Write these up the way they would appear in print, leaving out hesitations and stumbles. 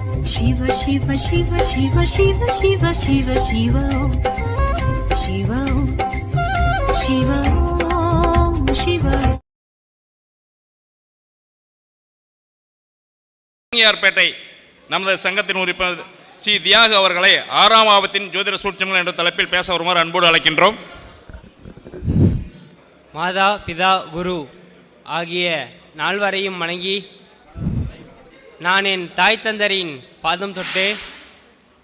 शिव शिव शिव शिव शिव शिव शिव शिव शिव शिव शिव பேட்டை நமது சங்கத்தின் உறுப்பினர் சி தியாகு அவர்களை 6ஆம் ஆபத்தின் ஜோதிட சூட்சங்கள் என்ற தலைப்பில் பேச வருமாறு அன்போடு அழைக்கின்றோம். மாதா பிதா குரு ஆகிய நால்வரையும் வணங்கி நான் என் தாய் தந்தரின் பாதம் தொட்டு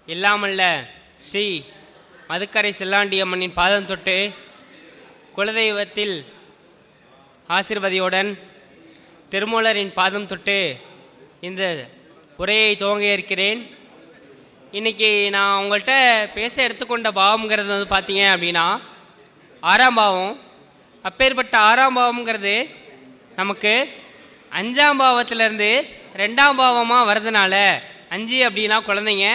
இல்லாமல்ல ஸ்ரீ மதுக்கரை செல்லாண்டியம்மனின் பாதம் தொட்டு குலதெய்வத்தில் ஆசீர்வதியுடன் திருமூலரின் பாதம் தொட்டு இந்த உரையை துவங்க இருக்கிறேன். இன்றைக்கி நான் உங்கள்கிட்ட பேச எடுத்துக்கொண்ட பாவம்ங்கிறது வந்து பார்த்தீங்க அப்படின்னா 6ஆம் பாவம். அப்பேற்பட்ட 6ஆம் பாவம்ங்கிறது நமக்கு 5ஆம் பாவத்திலேருந்து 2ஆம் பாவமாக வர்றதுனால 5 அப்படின்னா குழந்தைங்க,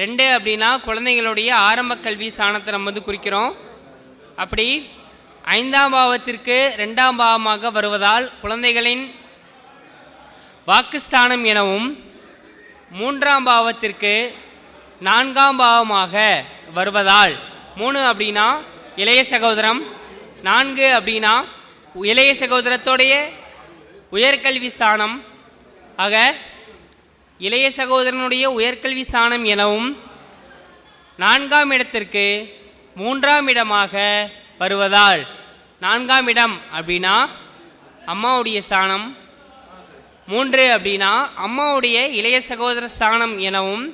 2 அப்படின்னா குழந்தைங்களுடைய ஆரம்ப கல்வி ஸ்தானத்தை நம்ம வந்து குறிக்கிறோம். அப்படி 5ஆம் பாவத்திற்கு 2ஆம் பாவமாக வருவதால் குழந்தைகளின் வாக்குஸ்தானம் எனவும் 3ஆம் பாவத்திற்கு 4ஆம் பாவமாக வருவதால் 3 அப்படின்னா இளைய சகோதரம், 4 அப்படின்னா இளைய சகோதரத்தோடைய உயர்கல்வி ஸ்தானம். ஆக இளைய சகோதரனுடைய உயர்கல்வி ஸ்தானம் எனவும் 4ஆம் இடத்திற்கு 3ஆம் இடமாக வருவதால் 4ஆம் இடம் அப்படின்னா அம்மாவுடைய ஸ்தானம், 3 அப்படின்னா அம்மாவுடைய இளைய சகோதர ஸ்தானம் எனவும்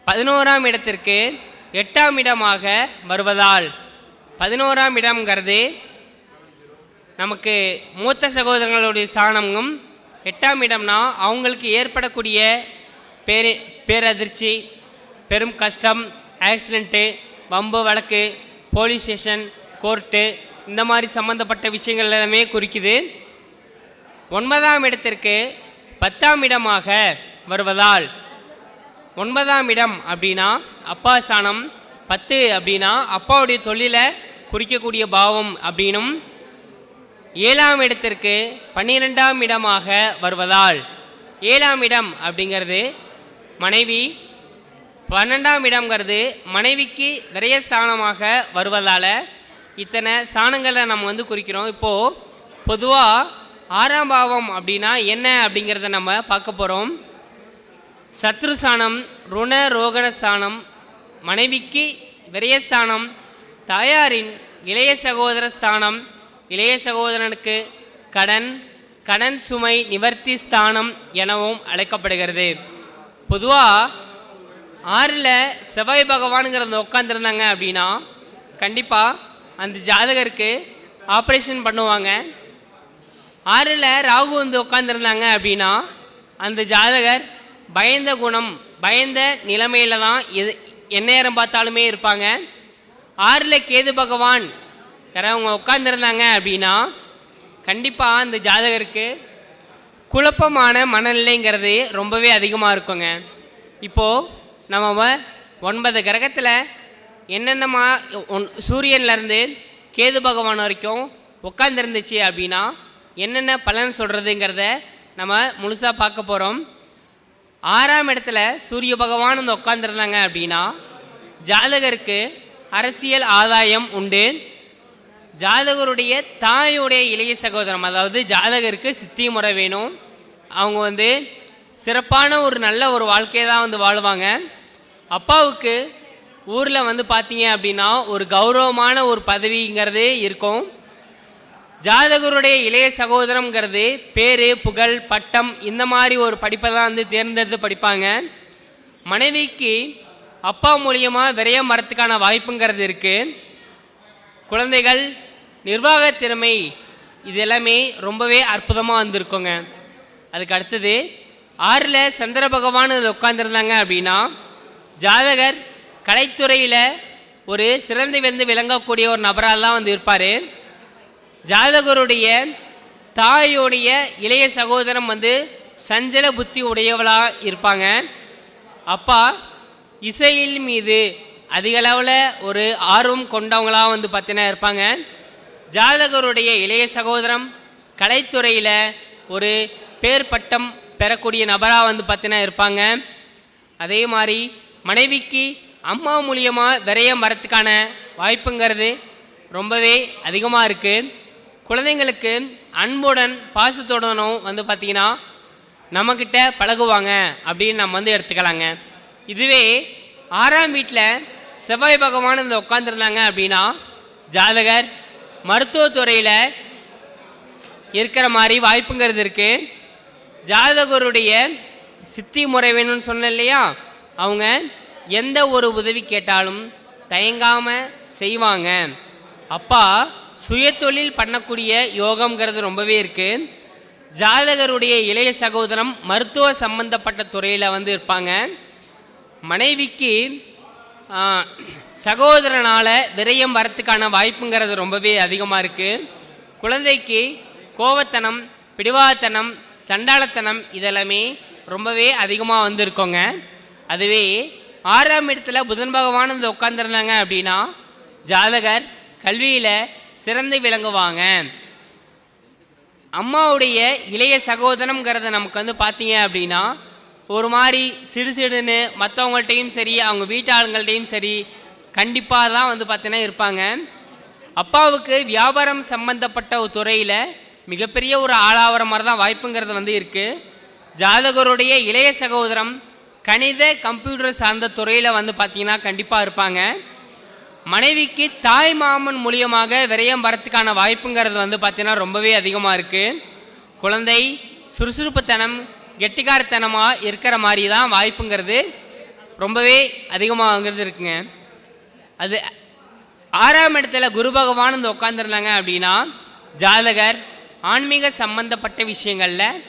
11ஆம் இடத்திற்கு 8ஆம் இடமாக வருவதால் 11ஆம் இடம்ங்கிறது நமக்கு மூத்த சகோதரங்களுடைய ஸ்தானமும், 8ஆம் இடம்னா அவங்களுக்கு ஏற்படக்கூடிய பேரதிர்ச்சி, பெரும் கஷ்டம், ஆக்சிடெண்ட்டு, வம்பு வழக்கு, போலீஸ் ஸ்டேஷன், கோர்ட்டு, இந்த மாதிரி சம்மந்தப்பட்ட விஷயங்கள் எல்லாமே குறிக்குது. 9ஆம் இடத்திற்கு 10ஆம் இடமாக வருவதால் 9ஆம் இடம் அப்படின்னா அப்பா ஸ்தானம், 10 அப்படின்னா அப்பாவுடைய தொழிலை குறிக்கக்கூடிய பாவம் அப்படின்னும், 7ஆம் இடத்திற்கு 12ஆம் இடமாக வருவதால் 7ஆம் இடம் அப்படிங்கிறது மனைவி, 12ஆம் இடம்ங்கிறது மனைவிக்கு விரயஸ்தானமாக வருவதால் இத்தனை ஸ்தானங்களை நம்ம வந்து குறிக்கிறோம். இப்போது பொதுவாக 6ஆம் பாவம் அப்படின்னா என்ன அப்படிங்கிறத நம்ம பார்க்க போகிறோம். சத்ருஸ்தானம், ருண ரோகணஸ்தானம், மனைவிக்கு விரயஸ்தானம், தாயாரின் இளைய சகோதர ஸ்தானம், இளைய சகோதரனுக்கு கடன் சுமை நிவர்த்தி ஸ்தானம் எனவும் அழைக்கப்படுகிறது. பொதுவாக 6ல் செவ்வாய் பகவானுங்கிறத உட்காந்துருந்தாங்க அப்படின்னா கண்டிப்பாக அந்த ஜாதகருக்கு ஆப்ரேஷன் பண்ணுவாங்க. 6ல் ராகு வந்து உட்காந்துருந்தாங்க அப்படின்னா அந்த ஜாதகர் பயந்த குணம், பயந்த நிலைமையில் தான் எந்நேரம் பார்த்தாலுமே இருப்பாங்க. 6ல் கேது பகவான் அவங்க உட்காந்துருந்தாங்க அப்படின்னா கண்டிப்பாக அந்த ஜாதகருக்கு குழப்பமான மனநிலைங்கிறது ரொம்பவே அதிகமாக இருக்குங்க. இப்போது நம்ம 9 கிரகத்தில் என்னென்னமா சூரியன்லேருந்து கேது பகவான் வரைக்கும் உட்காந்துருந்துச்சு அப்படின்னா என்னென்ன பலன் சொல்கிறதுங்கிறத நம்ம முழுசாக பார்க்க போகிறோம். 6ஆம் இடத்துல சூரிய பகவான் வந்து உட்காந்துருந்தாங்க அப்படின்னா ஜாதகருக்கு அரசியல் ஆதாயம் உண்டு. ஜாதகருடைய தாயுடைய இளைய சகோதரம், அதாவது ஜாதகருக்கு சித்தி முறை வேணும். அவங்க வந்து சிறப்பான ஒரு நல்ல ஒரு வாழ்க்கையை தான் வந்து வாழ்வாங்க. அப்பாவுக்கு ஊரில் வந்து பார்த்தீங்க அப்படின்னா ஒரு கௌரவமான ஒரு பதவிங்கிறது இருக்கும். ஜாதகருடைய இளைய சகோதரம்ங்கிறது பேர், புகழ், பட்டம், இந்த மாதிரி ஒரு படிப்பை தான் வந்து தேர்ந்தெடுத்து படிப்பாங்க. மனைவிக்கு அப்பா மூலியமாக விரயம் வரத்துக்கான வாய்ப்புங்கிறது இருக்குது. குழந்தைகள், நிர்வாக திறமை, இது எல்லாமே ரொம்பவே அற்புதமாக வந்திருக்குங்க. அதுக்கு அடுத்தது 6ல் சந்திர பகவான் உட்காந்துருந்தாங்க அப்படின்னா ஜாதகர் கலைத்துறையில் ஒரு சிறந்து வந்து விளங்கக்கூடிய ஒரு நபரால் தான் வந்து இருப்பார். ஜாதகருடைய தாயோடைய இளைய சகோதரம் வந்து சஞ்சல புத்தி உடையவளாக இருப்பாங்க. அப்பா இசையில் மீது அதிகளவில் ஒரு ஆர்வம் கொண்டவங்களாக வந்து பார்த்தீங்கன்னா இருப்பாங்க. ஜாதகருடைய இளைய சகோதரம் கலைத்துறையில் ஒரு பேர் பட்டம் பெறக்கூடிய நபராக வந்து பார்த்தீங்கன்னா இருப்பாங்க. அதே மாதிரி மனைவிக்கு அம்மா மூலியமாக விரயம் வரத்துக்கான வாய்ப்புங்கிறது ரொம்பவே அதிகமாக இருக்குது. குழந்தைங்களுக்கு அன்புடன் பாசத்துடனும் வந்து பார்த்திங்கன்னா நம்மக்கிட்ட பழகுவாங்க அப்படின்னு நம்ம வந்து எடுத்துக்கலாங்க. இதுவே 6ஆம் வீட்டில் செவ்வாய் பகவான் இந்த உட்காந்துருந்தாங்க அப்படின்னா ஜாதகர் மருத்துவத்துறையில் இருக்கிற மாதிரி வாய்ப்புங்கிறது இருக்குது. ஜாதகருடைய சித்தி முறை வேணும்னு சொன்னேன் இல்லையா, அவங்க எந்த ஒரு உதவி கேட்டாலும் தயங்காமல் செய்வாங்க. அப்பா சுயதொழில் பண்ணக்கூடிய யோகம்ங்கிறது ரொம்பவே இருக்குது. ஜாதகருடைய இளைய சகோதரம் மருத்துவ சம்பந்தப்பட்ட துறையில் வந்து இருப்பாங்க. மனைவிக்கு சகோதரனால் விரயம் வரத்துக்கான வாய்ப்புங்கிறது ரொம்பவே அதிகமாக இருக்குது. குழந்தைக்கு கோவத்தனம், பிடிவாதத்தனம், சண்டாளத்தனம் இதெல்லாமே ரொம்பவே அதிகமாக வந்து இருக்கோங்க. அதுவே 6ஆம் இடத்துல புதன் பகவான் வந்து உட்காந்துருந்தாங்க அப்படின்னா ஜாதகர் கல்வியில் சிறந்து விளங்குவாங்க. அம்மாவுடைய இளைய சகோதரம்ங்கிறத நமக்கு வந்து பார்த்தீங்க அப்படின்னா ஒரு மாதிரி சிடுசிடுன்னு மற்றவங்கள்ட்டையும் சரி அவங்க வீட்டாளுங்கள்ட்டையும் சரி கண்டிப்பாக தான் வந்து பார்த்தீங்கன்னா இருப்பாங்க. அப்பாவுக்கு வியாபாரம் சம்பந்தப்பட்ட ஒரு துறையில் மிகப்பெரிய ஒரு ஆளாகிற மாதிரி தான் வாய்ப்புங்கிறது வந்து இருக்குது. ஜாதகருடைய இளைய சகோதரம் கணித கம்ப்யூட்டர் சார்ந்த துறையில் வந்து பார்த்திங்கன்னா கண்டிப்பாக இருப்பாங்க. மனைவிக்கு தாய் மாமன் மூலியமாக விரயம் வரத்துக்கான வாய்ப்புங்கிறது வந்து பார்த்திங்கன்னா ரொம்பவே அதிகமாக இருக்குது. குழந்தை சுறுசுறுப்புத்தனம் கெட்டிக்காரத்தனமாக இருக்கிற மாதிரி தான் வாய்ப்புங்கிறது ரொம்பவே அதிகமாகங்கிறது இருக்குங்க. அது 6ஆம் இடத்துல குரு பகவான் வந்து உட்காந்துருந்தாங்க அப்படின்னா ஜாதகர் ஆன்மீக சம்பந்தப்பட்ட விஷயங்களில்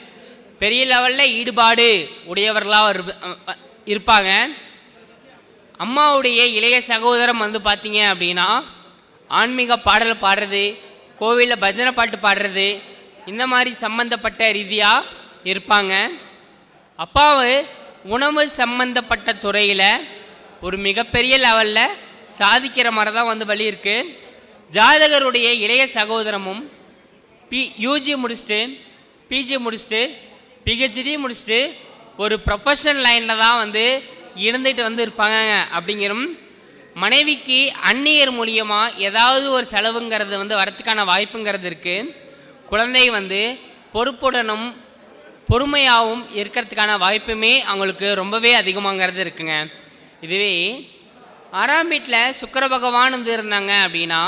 பெரிய லெவலில் ஈடுபாடு உடையவர்களாக இருப்பாங்க. அம்மாவுடைய இளைய சகோதரம் வந்து பார்த்தீங்க அப்படின்னா ஆன்மீக பாடல் பாடுறது, கோவிலில் பஜனை பாட்டு பாடுறது இந்த மாதிரி சம்பந்தப்பட்ட ரீதியாக இருப்பாங்க. அப்பாவு உணவு சம்பந்தப்பட்ட துறையில் ஒரு மிகப்பெரிய லெவலில் சாதிக்கிற மாதிரி தான் வந்து வழி இருக்குது. ஜாதகருடைய இளைய சகோதரமும் யூஜி முடிச்சுட்டு பிஜி முடிச்சுட்டு பிஹெச்டி முடிச்சுட்டு ஒரு ப்ரொஃபஷனல் லைனில் தான் வந்து இருந்துட்டு வந்து இருப்பாங்க. அப்படிங்கிறோம் மனைவிக்கு அந்நியர் மூலியமாக ஏதாவது ஒரு செலவுங்கிறது வந்து வரத்துக்கான வாய்ப்புங்கிறது இருக்குது. குழந்தை வந்து பொறுப்புடனும் பொறுமையாகவும் இருக்கிறதுக்கான வாய்ப்புமே அவங்களுக்கு ரொம்பவே அதிகமாகிறது இருக்குங்க. இதுவே 6ஆம் வீட்டில் சுக்கிர பகவான் வந்து இருந்தாங்க அப்படின்னா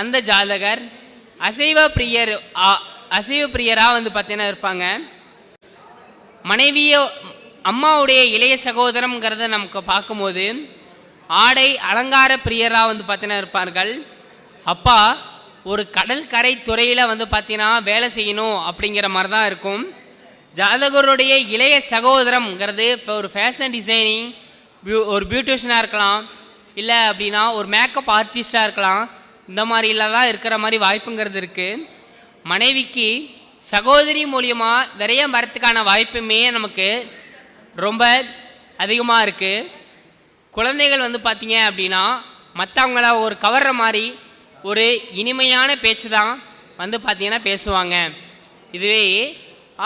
அந்த ஜாதகர் அசைவ பிரியராக வந்து பார்த்தீங்கன்னா இருப்பாங்க. மனைவியோ அம்மாவுடைய இளைய சகோதரம்ங்கிறத நமக்கு பார்க்கும்போது ஆடை அலங்கார பிரியராக வந்து பார்த்தீங்கன்னா இருப்பார்கள். அப்பா ஒரு கடற்கரை துறையில் வந்து பார்த்தீங்கன்னா வேலை செய்யணும் அப்படிங்கிற மாதிரி தான் இருக்கும். ஜாதகருடைய இளைய சகோதரம்ங்கிறது இப்போ ஒரு ஃபேஷன் டிசைனிங், ஒரு பியூட்டிஷியனாக இருக்கலாம், இல்லை அப்படின்னா ஒரு மேக்கப் ஆர்டிஸ்டாக இருக்கலாம். இந்த மாதிரிலாம் தான் இருக்கிற மாதிரி வாய்ப்புங்கிறது இருக்குது. மனைவிக்கு சகோதரி மூலியமாக விரயம் வரத்துக்கான வாய்ப்புமே நமக்கு ரொம்ப அதிகமாக இருக்குது. குழந்தைகள் வந்து பார்த்தீங்க அப்படின்னா மற்றவங்கள ஒரு கவர்ற மாதிரி ஒரு இனிமையான பேச்சு தான் வந்து பார்த்திங்கன்னா பேசுவாங்க. இதுவே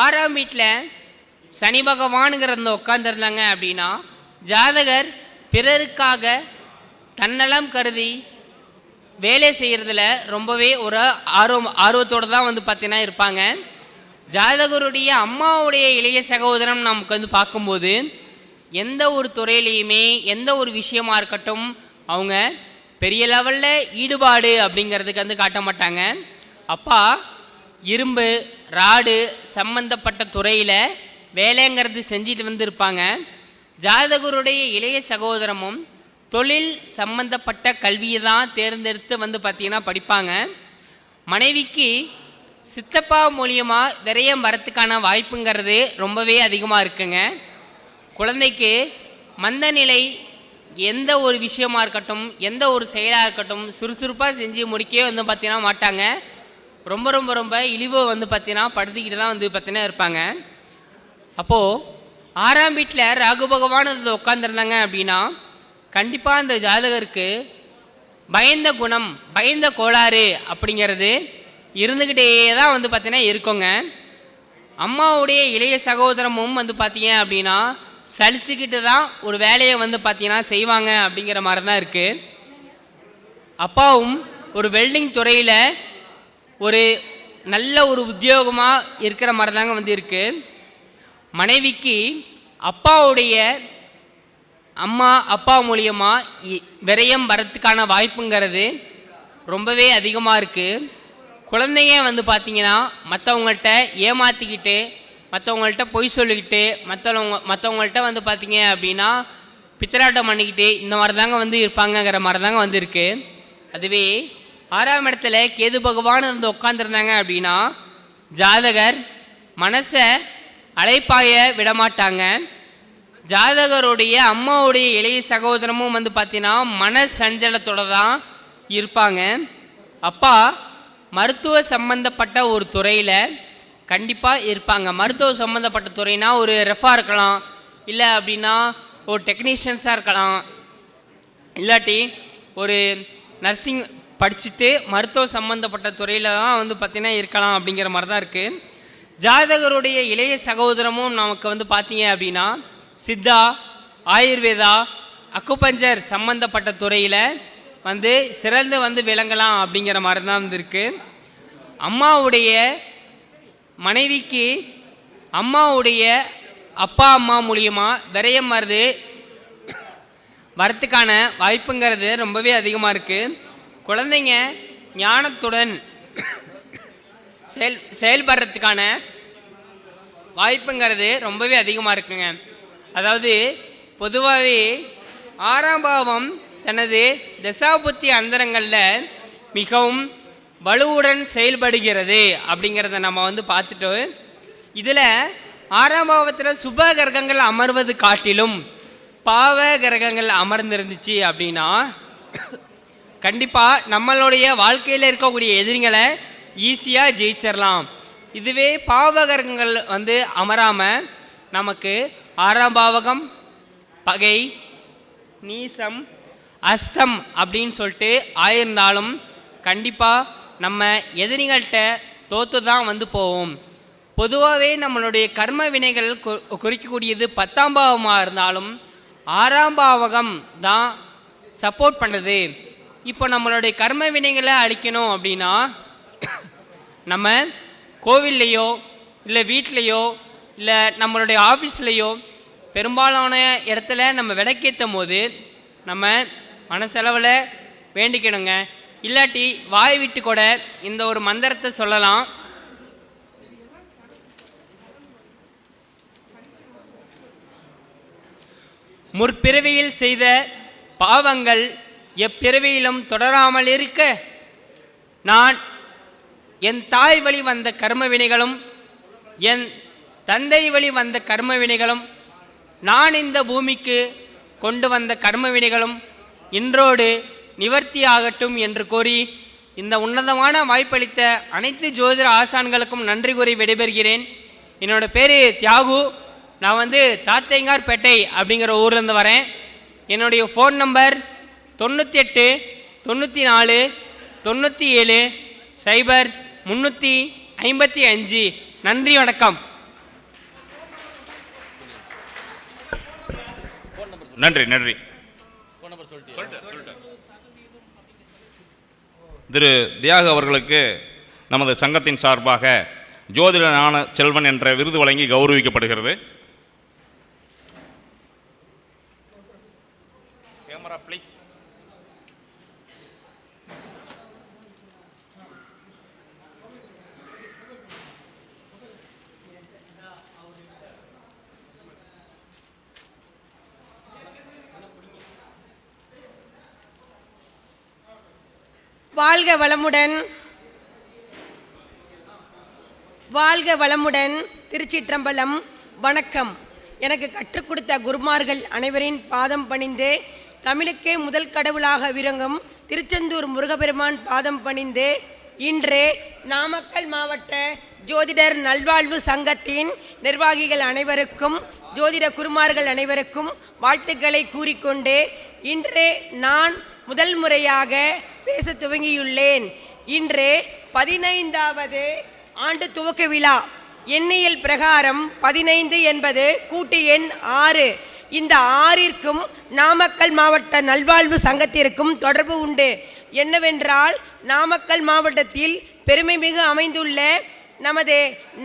6ஆம் வீட்டில் சனி பகவானுங்கிறத உட்காந்துருந்தாங்க அப்படின்னா ஜாதகர் பிறருக்காக தன்னலம் கருதி வேலை செய்கிறதுல ரொம்பவே ஒரு ஆர்வத்தோடு தான் வந்து பார்த்தீங்கன்னா இருப்பாங்க. ஜாதகருடைய அம்மாவுடைய இளைய சகோதரம் நமக்கு வந்து பார்க்கும்போது எந்த ஒரு துறையிலையுமே எந்த ஒரு விஷயமா இருக்கட்டும் அவங்க பெரிய லெவலில் ஈடுபாடு அப்படிங்கிறதுக்கு வந்து காட்ட மாட்டாங்க. அப்பா இரும்பு ராடு சம்பந்தப்பட்ட துறையில் வேலைங்கிறது செஞ்சுட்டு வந்து இருப்பாங்க. ஜாதகருடைய இளைய சகோதரமும் தொழில் சம்பந்தப்பட்ட கல்வியை தான் தேர்ந்தெடுத்து வந்து பார்த்திங்கன்னா படிப்பாங்க. மனைவிக்கு சித்தப்பா மூலியமாக விரயம் வரத்துக்கான வாய்ப்புங்கிறது ரொம்பவே அதிகமாக இருக்குங்க. குழந்தைக்கு மந்த நிலை எந்த ஒரு விஷயமா இருக்கட்டும் எந்த ஒரு செயலாக இருக்கட்டும் சுறுசுறுப்பாக செஞ்சு முடிக்கவே வந்து பார்த்திங்கன்னா மாட்டாங்க. ரொம்ப ரொம்ப ரொம்ப இழிவு வந்து பார்த்திங்கன்னா படுத்திக்கிட்டு தான் வந்து பார்த்திங்கன்னா இருப்பாங்க. அப்போது 6ஆம் வீட்டில் ராகு பகவான் உட்காந்துருந்தாங்க அப்படின்னா கண்டிப்பாக அந்த ஜாதகருக்கு பயந்த குணம் பயந்த கோளாறு அப்படிங்கிறது இருந்துக்கிட்டே தான் வந்து பார்த்திங்கன்னா இருக்குங்க. அம்மாவுடைய இளைய சகோதரமும் வந்து பார்த்தீங்க அப்படின்னா சலிச்சுக்கிட்டு தான் ஒரு வேலையை வந்து பார்த்தீங்கன்னா செய்வாங்க அப்படிங்கிற மாதிரி தான் இருக்குது. அப்பாவும் ஒரு வெல்டிங் துறையில் ஒரு நல்ல ஒரு உத்தியோகமாக இருக்கிற மாதிரி தாங்க வந்து இருக்குது. மனைவிக்கு அப்பாவுடைய அப்பா மூலியமாக விரயம் வரத்துக்கான வாய்ப்புங்கிறது ரொம்பவே அதிகமாக இருக்குது. குழந்தைங்க வந்து பார்த்திங்கன்னா மற்றவங்கள்ட்ட ஏமாற்றிக்கிட்டு, மற்றவங்கள்ட்ட பொய் சொல்லிக்கிட்டு, மற்றவங்கள்ட்ட வந்து பார்த்திங்க அப்படின்னா பித்தலாட்டம் பண்ணிக்கிட்டு இந்த மாதிரி தாங்க வந்து இருப்பாங்கங்கிற மாதிரி தாங்க வந்து இருக்குது. அதுவே 6ஆம் இடத்துல கேது பகவான் வந்து உட்காந்துருந்தாங்க அப்படின்னா ஜாதகர் மனசை அலைப்பாய விடமாட்டாங்க. ஜாதகருடைய அம்மாவுடைய இளைய சகோதரமும் வந்து பார்த்தீங்கன்னா மன சஞ்சலத்தோடு தான் இருப்பாங்க. அப்பா மருத்துவ சம்பந்தப்பட்ட ஒரு துறையில் கண்டிப்பாக இருப்பாங்க. மருத்துவ சம்மந்தப்பட்ட துறைனா ஒரு ரெஃபாக இருக்கலாம், இல்லை அப்படின்னா ஒரு டெக்னீஷியன்ஸாக இருக்கலாம், இல்லாட்டி ஒரு நர்சிங் படிச்சுட்டு மருத்துவ சம்மந்தப்பட்ட துறையில் தான் வந்து பார்த்திங்கன்னா இருக்கலாம் அப்படிங்கிற மாதிரி தான் இருக்குது. ஜாதகருடைய இளைய சகோதரமும் நமக்கு வந்து பார்த்தீங்க அப்படின்னா சித்தா, ஆயுர்வேதா, அக்குபஞ்சர் சம்மந்தப்பட்ட துறையில் வந்து சிறந்து வந்து விளங்கலாம் அப்படிங்கிற மாதிரி தான் வந்து இருக்குது. அம்மாவுடைய மனைவிக்கு அம்மாவுடைய அப்பா அம்மா மூலியமாக விரயம் வரத்துக்கான வாய்ப்புங்கிறது ரொம்பவே அதிகமாக இருக்குது. குழந்தைங்க ஞானத்துடன் செயல்படுறதுக்கான வாய்ப்புங்கிறது ரொம்பவே அதிகமாக இருக்குங்க. அதாவது பொதுவாகவே 6ஆம் பாவம் தனது தசாபுத்தி அந்தரங்களில் மிகவும் வலுவுடன் செயல்படுகிறது அப்படிங்கிறத நம்ம வந்து பார்த்துட்டு, இதில் 6ஆம் பாவத்தில் சுப கிரகங்கள் அமர்வது காட்டிலும் பாவ கிரகங்கள் அமர்ந்திருந்துச்சு அப்படின்னா கண்டிப்பாக நம்மளுடைய வாழ்க்கையில் இருக்கக்கூடிய எதிரிகளை ஈஸியாக ஜெயிச்சிடலாம். இதுவே பாவகரங்கள் வந்து அமராமல் நமக்கு 6ஆம் பாவகம் பகை, நீசம், அஸ்தம் அப்படின்னு சொல்லிட்டு ஆயிருந்தாலும் கண்டிப்பாக நம்ம எதிரிகள்கிட்ட தோற்று தான் வந்து போவோம். பொதுவாகவே நம்மளுடைய கர்ம வினைகள் குறிக்கக்கூடியது 10ஆம் பாவமாக இருந்தாலும் 6ஆம் பாவகம் தான் சப்போர்ட் பண்ணுது. இப்போ நம்மளுடைய கர்ம வினைகளை அழிக்கணும் அப்படின்னா நம்ம கோவில்லையோ இல்லை வீட்லேயோ இல்லை நம்மளுடைய ஆஃபீஸ்லேயோ பெரும்பாலான இடத்துல நம்ம விளக்கேற்றும் போது நம்ம மனசளவில் வேண்டிக்கணுங்க. இல்லாட்டி வாய் விட்டு கூட இந்த ஒரு மந்திரத்தை சொல்லலாம். முற்பிறவியில் செய்த பாவங்கள் எப்பிறவியிலும் தொடராமல் இருக்க நான் என் தாய் வழி வந்த கர்ம வினைகளும் என் தந்தை வழி வந்த கர்ம வினைகளும் நான் இந்த பூமிக்கு கொண்டு வந்த கர்ம வினைகளும் இன்றோடு நிவர்த்தி ஆகட்டும் என்று கூறி இந்த உன்னதமான வாய்ப்பளித்த அனைத்து ஜோதிட ஆசான்களுக்கும் நன்றி கூறி விடைபெறுகிறேன். என்னோடய பேர் தியாகு. நான் வந்து தாத்தையங்கார்பேட்டை அப்படிங்கிற ஊர்லேருந்து வரேன். என்னுடைய ஃபோன் நம்பர் 98 94 97 0 355. நன்றி, வணக்கம். நன்றி. திரு தியாக அவர்களுக்கு நமது சங்கத்தின் சார்பாக ஜோதிட ஞான செல்வன் என்ற விருது வழங்கி கௌரவிக்கப்படுகிறது. Camera please. வாழ்க வளமுடன், வாழ்க வளமுடன். திருச்சிற்றம்பலம். வணக்கம். எனக்கு கற்றுக் கொடுத்த குருமார்கள் அனைவரின் பாதம் பணிந்தே, தமிழுக்கே முதல் கடவுளாக விளங்கும் திருச்செந்தூர் முருகப்பெருமான் பாதம் பணிந்தே, இன்று நாமக்கல் மாவட்ட ஜோதிடர் நல்வாழ்வு சங்கத்தின் நிர்வாகிகள் அனைவருக்கும், ஜோதிட குருமார்கள் அனைவருக்கும் வாழ்த்துக்களை கூறிக்கொண்டே, இன்று நான் முதல் முறையாக பேச துவங்கியுள்ளேன். இன்று 15வது ஆண்டு துவக்க விழா. எண்ணியல் பிரகாரம் 15 என்பது கூட்டு எண் 6. இந்த 6ற்கும் நாமக்கல் மாவட்ட நல்வாழ்வு சங்கத்திற்கும் தொடர்பு உண்டு. என்னவென்றால், நாமக்கல் மாவட்டத்தில் பெருமைமிகு அமைந்துள்ள நமது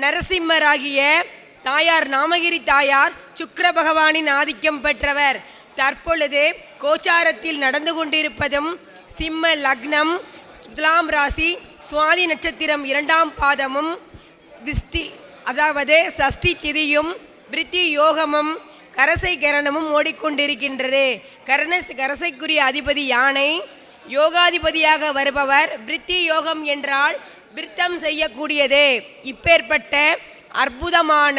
நரசிம்மராகிய தாயார் நாமகிரி தாயார் சுக்கிர பகவானின் ஆதிக்கம் பெற்றவர். தற்பொழுது கோச்சாரத்தில் நடந்து கொண்டிருப்பதும் சிம்ம லக்னம், துலாம் ராசி, சுவாதி நட்சத்திரம் 2ஆம் பாதமும், சஷ்டி திதியும், விருத்தி யோகமும், கரசை கரணமும் ஓடிக்கொண்டிருக்கின்றது. கரசைக்குரிய அதிபதி யானை, யோகாதிபதியாக வருபவர். விருத்தி யோகம் என்றால் விருத்தம் செய்யக்கூடியது. இப்பேற்பட்ட அற்புதமான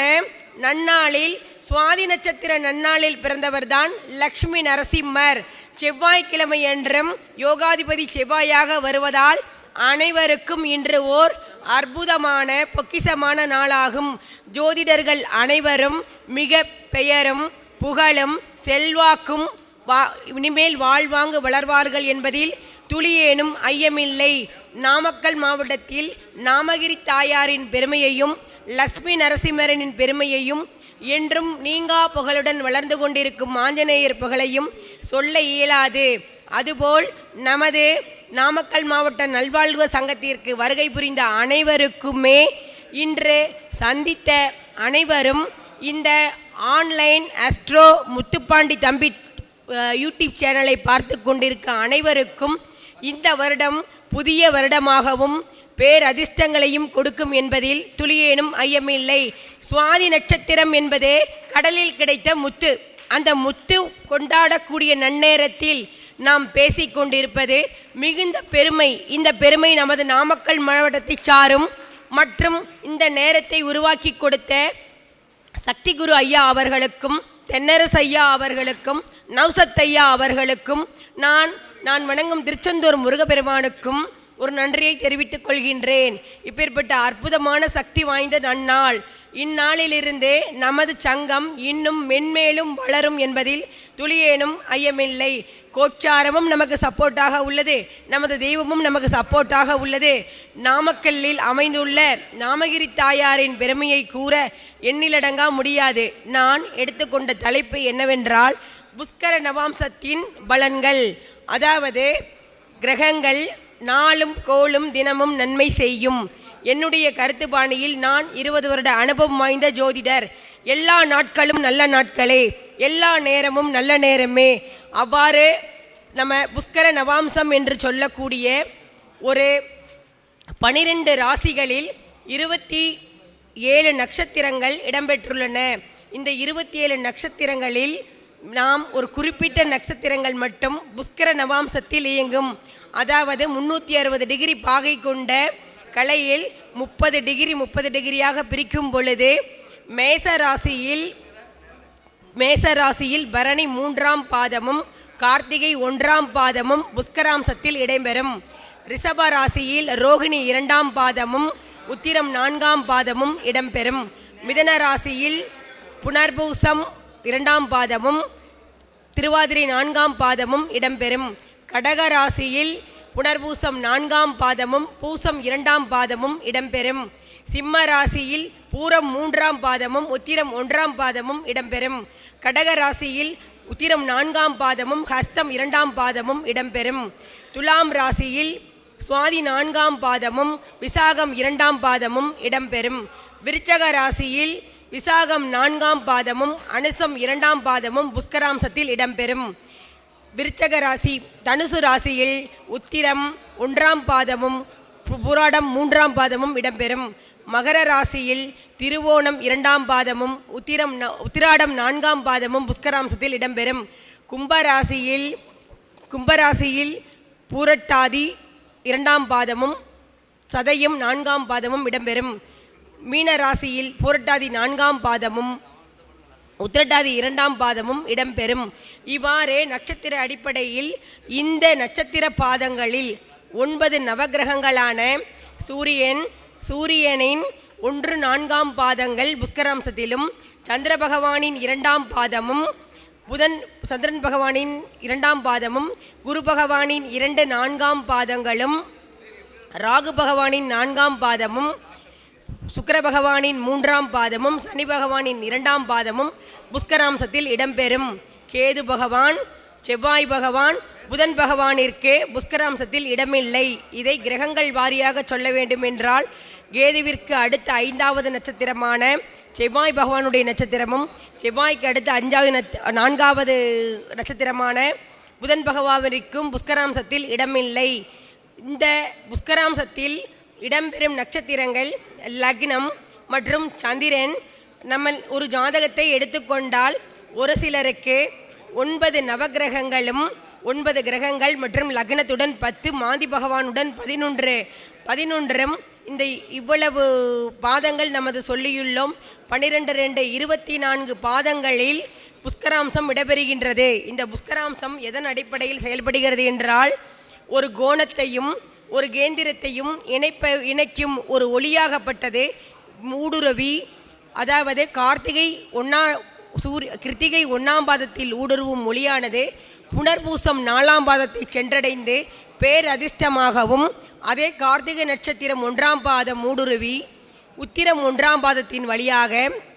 நன்னாளில், சுவாதி நட்சத்திர நன்னாளில் பிறந்தவர்தான் லக்ஷ்மி நரசிம்மர். செவ்வாய்க்கிழமை என்றும் யோகாதிபதி செவ்வாயாக வருவதால் அனைவருக்கும் இன்று ஓர் அற்புதமான பொக்கிஷமான நாளாகும். ஜோதிடர்கள் அனைவரும் மிக பெயரும் புகழும் செல்வாக்கும் இனிமேல் வாழ்வாங்கு வளர்வார்கள் என்பதில் துளியேனும் ஐயமில்லை. நாமக்கல் மாவட்டத்தில் நாமகிரி தாயாரின் பெருமையையும் லட்சுமி நரசிம்மரனின் பெருமையையும் என்றும் நீங்கா புகழுடன் வளர்ந்து கொண்டிருக்கும் ஆஞ்சநேயர் புகழையும் சொல்ல இயலாது. அதுபோல் நமது நாமக்கல் மாவட்ட நல்வாழ்வு சங்கத்திற்கு வருகை புரிந்த அனைவருக்குமே, இன்று சந்தித்த அனைவரும், இந்த ஆன்லைன் அஸ்ட்ரோ முத்துப்பாண்டி தம்பி யூடியூப் சேனலை பார்த்து கொண்டிருக்க அனைவருக்கும் இந்த வருடம் புதிய வருடமாகவும் பேரதிர்ஷ்டங்களையும் கொடுக்கும் என்பதில் துளியேனும் ஐயமில்லை. சுவாதி நட்சத்திரம் என்பது கடலில் கிடைத்த முத்து. அந்த முத்து கொண்டாடக்கூடிய நன்னேரத்தில் நாம் பேசிக்கொண்டிருப்பது மிகுந்த பெருமை. இந்த பெருமை நமது நாமக்கல் மாவட்டத்தை சாரும் மற்றும் இந்த நேரத்தை உருவாக்கி கொடுத்த சக்தி குரு ஐயா அவர்களுக்கும், தென்னரசு ஐயா அவர்களுக்கும், நௌசத் ஐயா அவர்களுக்கும், நான் வணங்கும் திருச்செந்தூர் முருகப்பெருமானுக்கும் ஒரு நன்றியை தெரிவித்துக் கொள்கின்றேன். இப்பேற்பட்ட அற்புதமான சக்தி வாய்ந்த நன்னாள். இந்நாளிலிருந்தே நமது சங்கம் இன்னும் மென்மேலும் வளரும் என்பதில் துளியேனும் ஐயமில்லை. கோச்சாரமும் நமக்கு சப்போர்ட்டாக உள்ளது, நமது தெய்வமும் நமக்கு சப்போர்ட்டாக உள்ளது. நாமக்கல்லில் அமைந்துள்ள நாமகிரி தாயாரின் பெருமையை கூற எண்ணிலடங்கா முடியாது. நான் எடுத்துக்கொண்ட தலைப்பு என்னவென்றால், புஷ்கர நவாம்சத்தின் பலன்கள். அதாவது, கிரகங்கள் நாளும் கோளும் தினமும் நன்மை செய்யும். என்னுடைய கருத்து பாணியில் நான் 20 வருட அனுபவம் வாய்ந்த ஜோதிடர். எல்லா நாட்களும் நல்ல நாட்களே, எல்லா நேரமும் நல்ல நேரமே. அவ்வாறு நம்ம புஷ்கர நவாம்சம் என்று சொல்லக்கூடிய ஒரு 12 ராசிகளில் 27 நட்சத்திரங்கள் இடம்பெற்றுள்ளன. இந்த 27 நட்சத்திரங்களில் நாம் ஒரு குறிப்பிட்ட நட்சத்திரங்கள் மட்டும் புஷ்கர நவாம்சத்தில் இயங்கும். அதாவது 360 டிகிரி பாகை கொண்ட கலையில் 30 டிகிரியாக பிரிக்கும் பொழுது மேச ராசியில் பரணி 3ஆம் பாதமும் கார்த்திகை 1ஆம் பாதமும் புஷ்கராம்சத்தில் இடம்பெறும். ரிஷப ராசியில் ரோகிணி 2ஆம் பாதமும் உத்திரம் 4ஆம் பாதமும் இடம்பெறும். மிதன ராசியில் புனர்பூசம் 2ஆம் பாதமும் திருவாதிரை 4ஆம் பாதமும் இடம்பெறும். கடக ராசியில் புனர்பூசம் 4ஆம் பாதமும் பூசம் 2ஆம் பாதமும் இடம்பெறும். சிம்ம ராசியில் பூரம் 3ஆம் பாதமும் உத்திரம் 1ஆம் பாதமும் இடம்பெறும். கடக ராசியில் உத்திரம் 4ஆம் பாதமும் ஹஸ்தம் 2ஆம் பாதமும் இடம்பெறும். துலாம் ராசியில் சுவாதி 4ஆம் பாதமும் விசாகம் 2ஆம் பாதமும் இடம்பெறும். விருச்சக ராசியில் விசாகம் 4ஆம் பாதமும் அனுசம் 2ஆம் பாதமும் புஷ்கராம்சத்தில் இடம்பெறும். விருச்சக ராசி. தனுசு ராசியில் உத்திரம் 1ஆம் பாதமும் புராடம் 3ஆம் பாதமும் இடம்பெறும். மகர ராசியில் திருவோணம் 2ஆம் பாதமும் உத்திராடம் 4ஆம் பாதமும் புஷ்கராம்சத்தில் இடம்பெறும். கும்பராசியில் பூரட்டாதி 2ஆம் பாதமும் சதயம் 4ஆம் பாதமும் இடம்பெறும். மீன ராசியில் பூரட்டாதி 4ஆம் பாதமும் உத்திரட்டாதி 2ஆம் பாதமும் இடம்பெறும். இவ்வாறு நட்சத்திர அடிப்படையில் இந்த நட்சத்திர பாதங்களில் 9 நவகிரகங்களான சூரியனின் 1-4ஆம் பாதங்கள் புஷ்கராம்சத்திலும், சந்திர பகவானின் 2ஆம் பாதமும் சந்திரன் பகவானின் 2ஆம் பாதமும், குரு பகவானின் 2-4ஆம் பாதங்களும், ராகு பகவானின் 4ஆம் பாதமும், சுக்கிர பகவானின் 3ஆம் பாதமும் சனி பகவானின் 2ஆம் பாதமும் புஷ்கராம்சத்தில் இடம்பெறும். கேது பகவான், செவ்வாய் பகவான், புதன் பகவானிற்கு புஷ்கராம்சத்தில் இடமில்லை. இதை கிரகங்கள் வாரியாக சொல்ல வேண்டும் என்றால் கேதுவிற்கு அடுத்த 5வது நட்சத்திரமான செவ்வாய் பகவானுடைய நட்சத்திரமும், செவ்வாய்க்கு அடுத்த 4வது நட்சத்திரமான புதன் பகவானிற்கும் புஷ்கராம்சத்தில் இடமில்லை. இந்த புஷ்கராம்சத்தில் இடம்பெறும் நட்சத்திரங்கள் லக்னம் மற்றும் சந்திரன். நம்ம ஒரு ஜாதகத்தை எடுத்துக்கொண்டால் ஒரு சிலருக்கு 9 நவகிரகங்களும் 9 கிரகங்கள் மற்றும் லக்னத்துடன் 10 மாந்தி பகவானுடன் 11 இந்த இவ்வளவு பாதங்கள் நமது சொல்லியுள்ளோம். 12 24 பாதங்களில் புஷ்கராம்சம் இடம்பெறுகின்றது. இந்த புஷ்கராம்சம் எதன் அடிப்படையில் செயல்படுகிறது என்றால் ஒரு கோணத்தையும் ஒரு கேந்திரத்தையும் இணைக்கும் ஒரு ஒளியாகப்பட்டது ஊடுருவி, அதாவது கிருத்திகை 1ஆம் பாதத்தில் ஊடுருவும் ஒளியானது புனர்பூசம் 4ஆம் பாதத்தை சென்றடைந்து பேரதிர்ஷ்டமாகவும், அதே கார்த்திகை நட்சத்திரம் 1ஆம் பாதம் ஊடுருவி உத்திரம் 1ஆம் பாதத்தின் வழியாக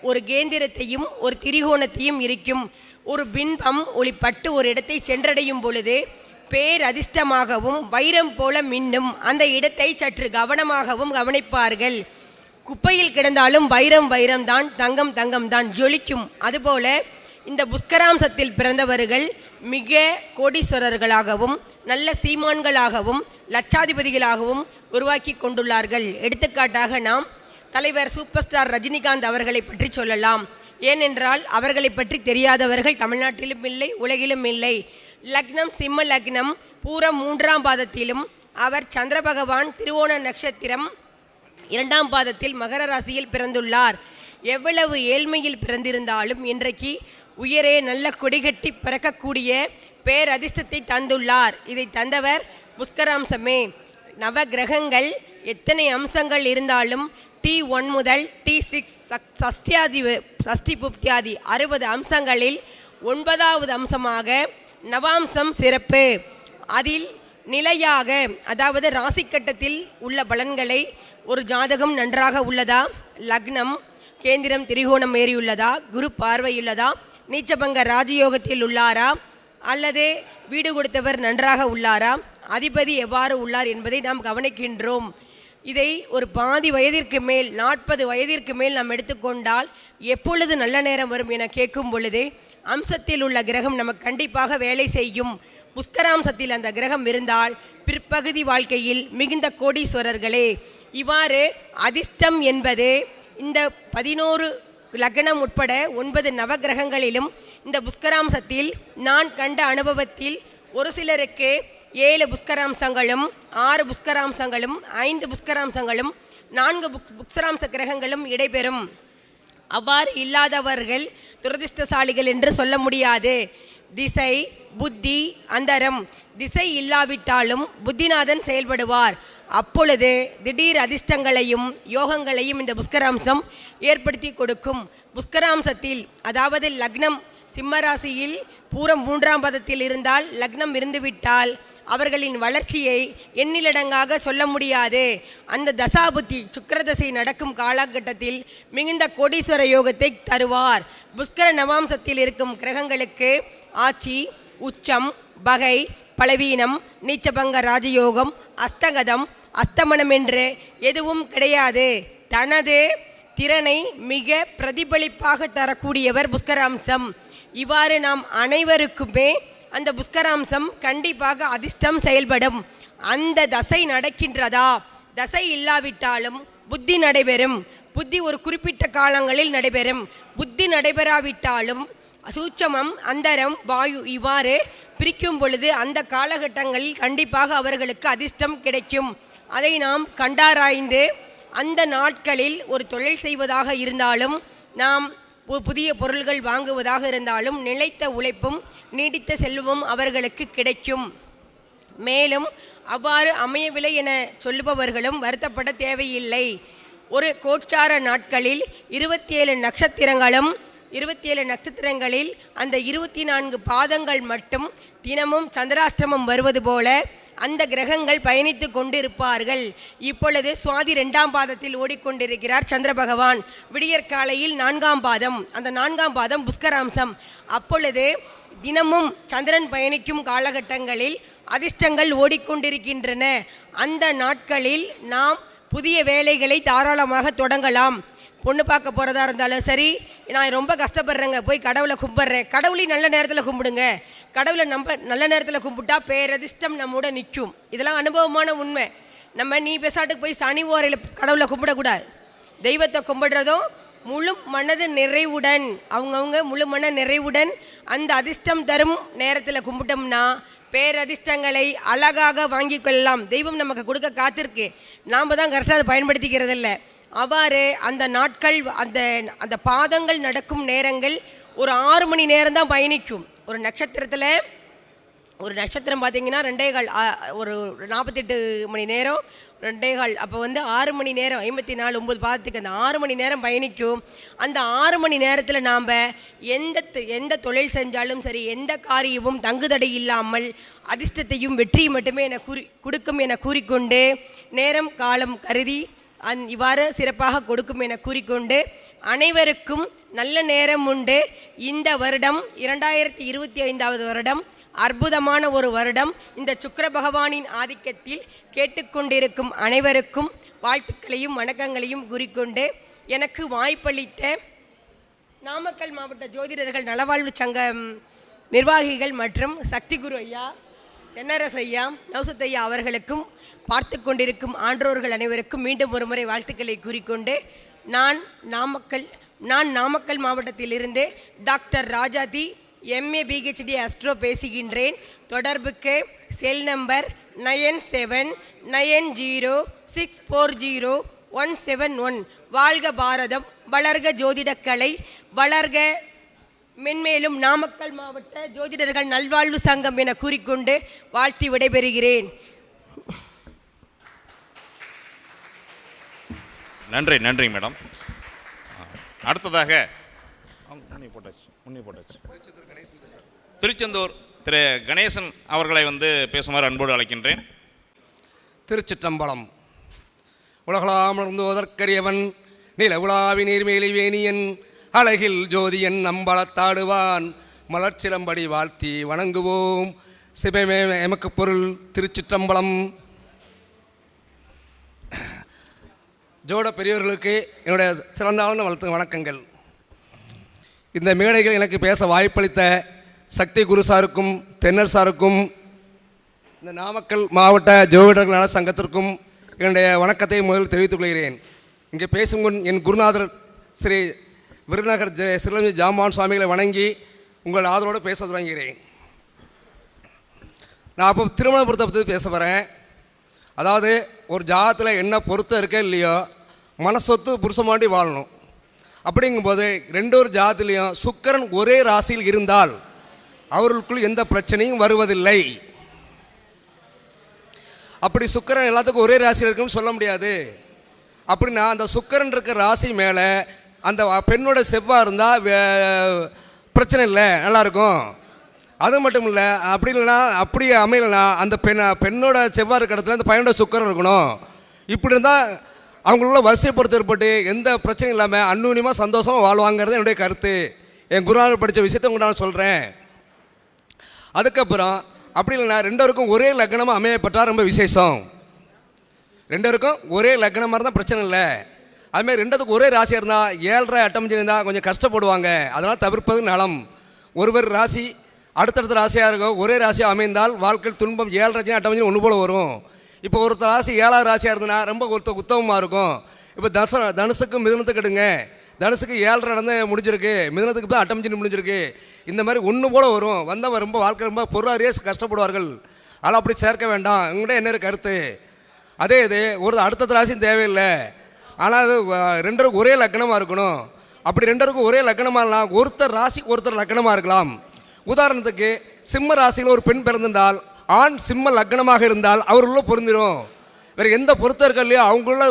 ஒரு கேந்திரத்தையும் ஒரு திரிகோணத்தையும் இருக்கும். ஒரு பின்பம் ஒளிப்பட்டு ஒரு இடத்தை சென்றடையும் பொழுது பேரதிர்ஷ்டமாகவும் வைரம் போல மின்னும். அந்த இடத்தை சற்று கவனமாகவும் கவனிப்பார்கள். குப்பையில் கிடந்தாலும் வைரம் தான், தங்கம் தான், ஜொலிக்கும். அதுபோல இந்த புஷ்கராம்சத்தில் பிறந்தவர்கள் மிக கோடீஸ்வரர்களாகவும் நல்ல சீமான்களாகவும் லட்சாதிபதிகளாகவும் உருவாக்கி கொண்டுள்ளார்கள். எடுத்துக்காட்டாக நாம் தலைவர் சூப்பர் ஸ்டார் ரஜினிகாந்த் அவர்களை பற்றி சொல்லலாம். ஏனென்றால் அவர்களை பற்றி தெரியாதவர்கள் தமிழ்நாட்டிலும் இல்லை, உலகிலும் இல்லை. லக்னம் சிம்ம லக்னம், பூரம் 3ஆம் பாதத்திலும், அவர் சந்திர பகவான் திருவோண நட்சத்திரம் 2ஆம் பாதத்தில் மகர ராசியில் பிறந்துள்ளார். எவ்வளவு ஏழ்மையில் பிறந்திருந்தாலும் இன்றைக்கு உயரே நல்ல கொடிகட்டி பிறக்கக்கூடிய பேரதிர்ஷ்டத்தை தந்துள்ளார். இதை தந்தவர் புஷ்கராம்சமே. நவ கிரகங்கள் எத்தனை அம்சங்கள் இருந்தாலும் T1 முதல் T6 சஷ்டி புப்தியாதி 60 அம்சங்களில் 9வது அம்சமாக நவாம்சம் சிறப்பு. அதில் நிலையாக, அதாவது ராசிக்கட்டத்தில் உள்ள பலன்களை ஒரு ஜாதகம் நன்றாக உள்ளதா, லக்னம் கேந்திரம் திரிகோணம் ஏறியுள்ளதா, குரு பார்வையுள்ளதா, நீச்சபங்க ராஜயோகத்தில் உள்ளாரா, அல்லது வீடு கொடுத்தவர் நன்றாக உள்ளாரா, அதிபதி எவ்வாறு உள்ளார் என்பதை நாம் கவனிக்கின்றோம். இதை ஒரு பாதி வயதிற்கு மேல் 40 வயதிற்கு மேல் நாம் எடுத்துக்கொண்டால் எப்பொழுது நல்ல நேரம் வரும் என கேட்கும் பொழுது அம்சத்தில் உள்ள கிரகம் நமக்கு கண்டிப்பாக வேலை செய்யும். புஷ்கராம்சத்தில் அந்த கிரகம் இருந்தால் பிற்பகுதி வாழ்க்கையில் மிகுந்த கோடீஸ்வரர்களே. இவ்வாறு அதிர்ஷ்டம் என்பது இந்த 11 லக்னம் உட்பட 9 நவகிரகங்களிலும் இந்த புஷ்கராம்சத்தில் நான் கண்ட அனுபவத்தில் ஒரு சிலருக்கு 7 புஷ்கராம்சங்களும் 6 புஷ்கராம்சங்களும் 5 புஷ்கராம்சங்களும் 4 புஷ்கராம்ச கிரகங்களும் இடைபெறும். அவ்வாறு இல்லாதவர்கள் துரதிர்ஷ்டசாலிகள் என்று சொல்ல முடியாது. திசை புத்தி அந்தரம், திசை இல்லாவிட்டாலும் புத்திநாதன் செயல்படுவார். அப்பொழுது திடீர் அதிர்ஷ்டங்களையும் யோகங்களையும் இந்த புஷ்கராம்சம் ஏற்படுத்தி கொடுக்கும். புஷ்கராம்சத்தில், அதாவது லக்னம் சிம்மராசியில் பூரம் 3ஆம் பாதத்தில் இருந்தால், லக்னம் இருந்துவிட்டால் அவர்களின் வளர்ச்சியை எண்ணிலடங்காக சொல்ல முடியாது. அந்த தசாபுத்தி சுக்கிரதசை நடக்கும் காலகட்டத்தில் மிகுந்த கோடீஸ்வர யோகத்தை தருவார். புஷ்கர நவாம்சத்தில் இருக்கும் கிரகங்களுக்கு ஆட்சி, உச்சம், பகை, பலவீனம், நீச்சபங்க ராஜயோகம், அஸ்தகதம், அஸ்தமனம் என்று எதுவும் கிடையாது. தனது திறனை மிக பிரதிபலிப்பாக தரக்கூடியவர் புஷ்கராம்சம். இவ்வாறு நாம் அனைவருக்குமே அந்த புஷ்கராம்சம் கண்டிப்பாக அதிர்ஷ்டம் செயல்படும். அந்த தசை நடக்கின்றதா, தசை இல்லாவிட்டாலும் புத்தி நடைபெறும். புத்தி ஒரு குறிப்பிட்ட காலங்களில் நடைபெறும். புத்தி நடைபெறாவிட்டாலும் சூட்சமம், அந்தரம், வாயு இவ்வாறு பிரிக்கும் பொழுது அந்த காலகட்டங்களில் கண்டிப்பாக அவர்களுக்கு அதிர்ஷ்டம் கிடைக்கும். அதை நாம் கண்டாராய்ந்து அந்த நாட்களில் ஒரு தொழில் செய்வதாக இருந்தாலும், நாம் புதிய பொருள்கள் வாங்குவதாக இருந்தாலும் நிலைத்த உழைப்பும் நீடித்த செல்வமும் அவர்களுக்கு கிடைக்கும். மேலும் அவ்வாறு அமையவில்லை என சொல்லுபவர்களும் வருத்தப்பட தேவையில்லை. ஒரு கோச்சார நாட்களில் 27 நட்சத்திரங்களும் 27 நட்சத்திரங்களில் அந்த 24 பாதங்கள் மட்டும் தினமும் சந்திராஷ்டமம் வருவது போல அந்த கிரகங்கள் பயணித்து கொண்டிருப்பார்கள். இப்பொழுது சுவாதி 2ஆம் பாதத்தில் ஓடிக்கொண்டிருக்கிறார் சந்திர பகவான். விடியற்காலையில் 4ஆம் பாதம், அந்த 4ஆம் பாதம் புஷ்கராம்சம். அப்பொழுது தினமும் சந்திரன் பயணிக்கும் காலகட்டங்களில் அதிர்ஷ்டங்கள் ஓடிக்கொண்டிருக்கின்றன. அந்த நாட்களில் நாம் புதிய வேலைகளை தாராளமாக தொடங்கலாம். பொண்ணு பார்க்க போகிறதா இருந்தாலும் சரி, நான் ரொம்ப கஷ்டப்படுறேங்க, போய் கடவுளை கும்பிட்றேன், கடவுளையும் நல்ல நேரத்தில் கும்பிடுங்க. கடவுளை நல்ல நேரத்தில் கும்பிட்டா பேரதிர்ஷ்டம் நம்மோட நிற்கும். இதெல்லாம் அனுபவமான உண்மை. நம்ம நீ பெசாட்டுக்கு போய் சனி ஓரையில் கடவுளை கும்பிடக்கூடாது. தெய்வத்தை கும்பிடுறதும் முழு மனது நிறைவுடன், அவங்கவுங்க முழு மன நிறைவுடன் அந்த அதிர்ஷ்டம் தரும் நேரத்தில் கும்பிட்டோம்னா பேரதிர்ஷ்டங்களை அழகாக வாங்கி கொள்ளலாம். தெய்வம் நமக்கு கொடுக்க காத்திருக்கு, நாம் தான் கரெக்டாக அதை பயன்படுத்திக்கிறது இல்லை. அவ்வாறு அந்த நாட்கள், அந்த அந்த பாதங்கள் நடக்கும் நேரங்கள் ஒரு 6 மணி நேரம் தான் பயணிக்கும். ஒரு நட்சத்திரத்தில், ஒரு நட்சத்திரம் பார்த்திங்கன்னா 2.25, ஒரு 48 மணி நேரம் 2.25, அப்போ 6 மணி நேரம், 54 9 பாதத்துக்கு அந்த 6 மணி நேரம் பயணிக்கும். அந்த 6 மணி நேரத்தில் நாம் எந்த தொழில் செஞ்சாலும் சரி, எந்த காரியமும் தங்குதடை இல்லாமல் அதிர்ஷ்டத்தையும் வெற்றியை மட்டுமே கொடுக்கும் என கூறிக்கொண்டு, நேரம் காலம் கருதி இவ்வாறு சிறப்பாக கொடுக்கும் என கூறிக்கொண்டு, அனைவருக்கும் நல்ல நேரம் உண்டு. இந்த வருடம் 2025வது வருடம் அற்புதமான ஒரு வருடம். இந்த சுக்கிர பகவானின் ஆதிக்கத்தில் கேட்டுக்கொண்டிருக்கும் அனைவருக்கும் வாழ்த்துக்களையும் வணக்கங்களையும் கூறிக்கொண்டு, எனக்கு வாய்ப்பளித்த நாமக்கல் மாவட்ட ஜோதிடர்கள் நலவாழ்வு சங்க நிர்வாகிகள் மற்றும் சக்தி குரு ஐயா, NRS ஐயா, நௌசத் ஐயா அவர்களுக்கும் பார்த்து கொண்டிருக்கும் ஆன்றோர்கள் அனைவருக்கும் மீண்டும் ஒரு முறை வாழ்த்துக்களை கூறிக்கொண்டு, நான் நாமக்கல் மாவட்டத்திலிருந்து டாக்டர் ராஜாதி MA PhD அஸ்ட்ரோ பேசுகின்றேன். தொடர்புக்கு செல் நம்பர் 9790640171. வாழ்க பாரதம், வளர்க ஜோதிடக்கலை, வளர்க மென்மேலும் நாமக்கல் மாவட்ட ஜோதிடர்கள் நல்வாழ்வு சங்கம் என கூறிக்கொண்டு வாழ்த்தி விடைபெறுகிறேன். நன்றி மேடம். அடுத்ததாக திருச்செந்தூர் திரு கணேசன் அவர்களை பேசுமாறு அன்போடு அழைக்கின்றேன். திருச்சிற்றம்பலம். உலகளாமர்ந்தோதற்கரியவன் நில உலாவி நீர்மேலி வேணியன் அழகில் ஜோதியன் நம்பளத்தாடுவான் மலர்ச்சிலம்படி வாழ்த்தி வணங்குவோம். சிவமே எமக்கு பொருள். திருச்சிற்றம்பலம். ஜோட பெரியவர்களுக்கு என்னுடைய சிறந்தாழ்ந்த வணக்கங்கள். இந்த மேடைகள் எனக்கு பேச வாய்ப்பளித்த சக்தி குரு சாருக்கும் தென்னர் சாருக்கும் இந்த நாமக்கல் மாவட்ட ஜோதிடர்கள் நல சங்கத்திற்கும் என்னுடைய வணக்கத்தை முதலில் தெரிவித்துக் கொள்கிறேன். இங்கே பேசும் முன் என் குருநாதர் ஸ்ரீ விருதுநகர் ஸ்ரீலட்சுமி ஜாம்பவான் சுவாமிகளை வணங்கி உங்கள் ஆதரவோடு பேச தொடங்குகிறேன். நான் அப்போ திருமண பொருத்தை பற்றி பேச வரேன். அதாவது ஒரு ஜாதத்தில் என்ன பொருத்தம் இருக்கோ இல்லையோ, மனசொத்து புருஷமாண்டி வாழணும். அப்படிங்கும்போது ரெண்டொரு ஜாதத்துலேயும் சுக்கிரன் ஒரே ராசியில் இருந்தால் அவர்களுக்குள் எந்த பிரச்சனையும் வருவதில்லை. அப்படி சுக்கிரன் எல்லாத்துக்கும் ஒரே ராசியில் இருக்குன்னு சொல்ல முடியாது. அப்படின்னா அந்த சுக்கிரன் இருக்கிற ராசி மேலே அந்த பெண்ணோட செவ்வாய் இருந்தால் பிரச்சனை இல்லை, நல்லாயிருக்கும். அது மட்டும் இல்லை, அப்படி இல்லைனா அப்படி அமையலைனா அந்த பெண்ணோட செவ்வாய் இருக்கிற இடத்துல அந்த பையனோட சுக்கிரன் இருக்கணும். இப்படி இருந்தால் அவங்களோட வரிசை பொறுத்து ஏற்பட்டு எந்த பிரச்சனையும் இல்லாமல் அந்நூன்யமாக சந்தோஷமாக வாழ்வாங்கிறது என்னுடைய கருத்து. என் குருநாதர் படித்த விஷயத்தை உங்கள்கிட்ட நான் சொல்கிறேன். அதுக்கப்புறம் அப்படி இல்லைனா ரெண்டோருக்கும் ஒரே லக்னமாக அமையப்பட்டால் ரொம்ப விசேஷம். ரெண்டோருக்கும் ஒரே லக்னமாக இருந்தால் பிரச்சனை இல்லை. அதுமாதிரி ரெண்டுத்துக்கும் ஒரே ராசியாக இருந்தால் 7.5 8 இருந்தால் கொஞ்சம் கஷ்டப்படுவாங்க. அதனால் தவிர்ப்பது நலம். ஒருவர் ராசி அடுத்தடுத்த ராசியாக இருக்கும், ஒரே ராசியாக அமைந்தால் வாழ்க்கையில் துன்பம் 7.5 8 ஒன்று போல் வரும். இப்போ ஒருத்தர் ராசி 7ஆவது ராசியாக இருந்ததுன்னா ரொம்ப ஒருத்தர் உத்தமமாக இருக்கும். இப்போ தனுசுக்கு மிதுனத்துக்கு எடுங்க. தனுசுக்கு 7.5 நடந்து முடிஞ்சிருக்கு, மிதுனத்துக்கு தான் 8 முடிஞ்சிருக்கு. இந்த மாதிரி ஒன்று போல் வரும். வந்தவன் ரொம்ப வாழ்க்கை ரொம்ப பொருளாதார கஷ்டப்படுவார்கள். அதனால் அப்படி சேர்க்க வேண்டாம். உங்கள்கிட்ட என்ன கருத்து? அதே இது ஒரு அடுத்த ராசியும் தேவையில்லை. ஆனால் அது ரெண்டருக்கும் ஒரே லக்னமாக இருக்கணும். அப்படி ரெண்டருக்கும் ஒரே லக்னமாக இருக்கலாம், ஒருத்தர் ராசி ஒருத்தர் லக்னமாக இருக்கலாம். உதாரணத்துக்கு சிம்ம ராசியில் ஒரு பெண் பிறந்திருந்தால் ஆண் சிம்ம லக்னமாக இருந்தால் அவர்களுள்ள பொருந்திடும். வேறு எந்த பொருத்தம் இருக்கா இல்லையோ அவங்கள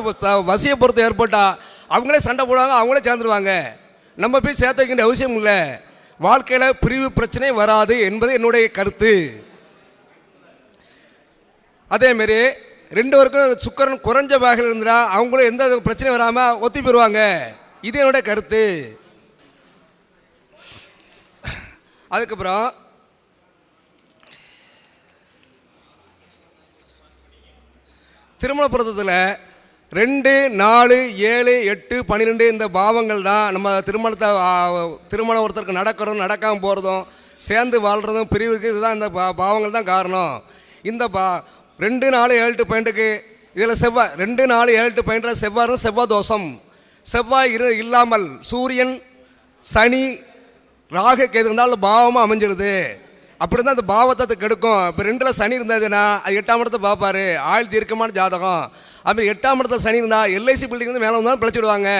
வசிய பொருத்தம் ஏற்பட்டால் அவங்களே சண்டை போடுவாங்க, அவங்களே சேர்ந்துருவாங்க. நம்ம போய் சேர்த்து வைக்க வேண்டிய அவசியம் இல்லை. வாழ்க்கையில் பிரிவு பிரச்சனை வராது என்பது என்னுடைய கருத்து. அதேமாரி 2 பேருக்கும் சுக்கரன் குறைஞ்ச வகையில் இருந்தால் அவங்களும் எந்த பிரச்சனையும் வராமல் ஒத்தி போயிடுவாங்க. இது என்னோட கருத்து. அதுக்கப்புறம் திருமண பொருத்தத்தில் 2, 4, 7, 8, 12 இந்த பாவங்கள் தான் நம்ம திருமணம் ஒருத்தருக்கு நடக்கிறதும் நடக்காமல் போகிறதும் சேர்ந்து வாழ்கிறதும் பிரிவுக்கு இதுதான் இந்த பாவங்கள் தான் காரணம். இந்த 2, 4, 7, 8, 12க்கு இதில் செவ்வாய் 2, 4, 7, 8, 12 செவ்வாய்னு செவ்வாய் தோஷம். செவ்வாய் இல்லாமல் சூரியன், சனி, ராகு கேது இருந்தாலும் பாவமாக அமைஞ்சிருது. அப்படி தான் அந்த பாவத்தை கெடுக்கும். இப்போ 2ல் சனி இருந்ததுன்னா அது 8ஆம் இடத்தை பார்ப்பார். ஆயுள் தீர்க்கமான ஜாதகம். அப்படி 8ஆம் இடத்துல சனி இருந்தால் எல்ஐசி பில்டிங் வந்து மேலே வந்தாலும் பிழைச்சிடுவாங்க.